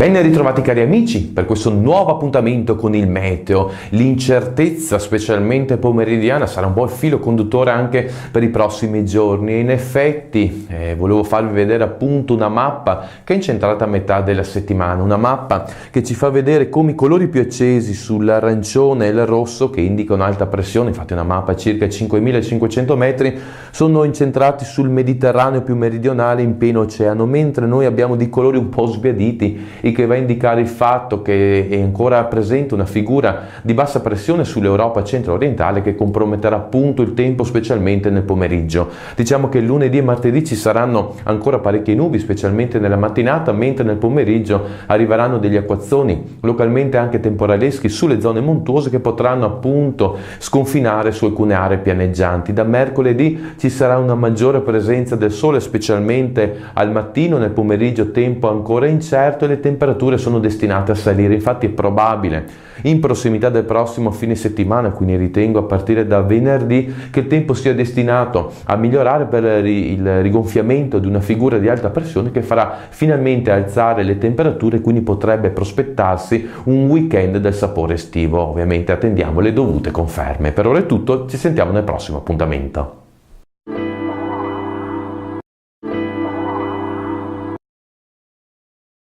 Ben ritrovati cari amici per questo nuovo appuntamento con il meteo. L'incertezza, specialmente pomeridiana, sarà un po' il filo conduttore anche per i prossimi giorni. In effetti volevo farvi vedere appunto una mappa che è incentrata a metà della settimana, una mappa che ci fa vedere come i colori più accesi sull'arancione e il rosso, che indicano alta pressione, infatti una mappa a circa 5500 metri, sono incentrati sul Mediterraneo più meridionale in pieno oceano, mentre noi abbiamo di colori un po' sbiaditi, e che va a indicare il fatto che è ancora presente una figura di bassa pressione sull'Europa centro-orientale che comprometterà appunto il tempo, specialmente nel pomeriggio. Diciamo che lunedì e martedì ci saranno ancora parecchie nubi, specialmente nella mattinata, mentre nel pomeriggio arriveranno degli acquazzoni, localmente anche temporaleschi, sulle zone montuose che potranno appunto sconfinare su alcune aree pianeggianti. Da mercoledì ci sarà una maggiore presenza del sole, specialmente al mattino. Nel pomeriggio tempo ancora incerto e le temperature sono destinate a salire. Infatti è probabile in prossimità del prossimo fine settimana, quindi ritengo a partire da venerdì, che il tempo sia destinato a migliorare per il rigonfiamento di una figura di alta pressione che farà finalmente alzare le temperature, quindi potrebbe prospettarsi un weekend del sapore estivo. Ovviamente attendiamo le dovute conferme. Per ora è tutto, ci sentiamo nel prossimo appuntamento.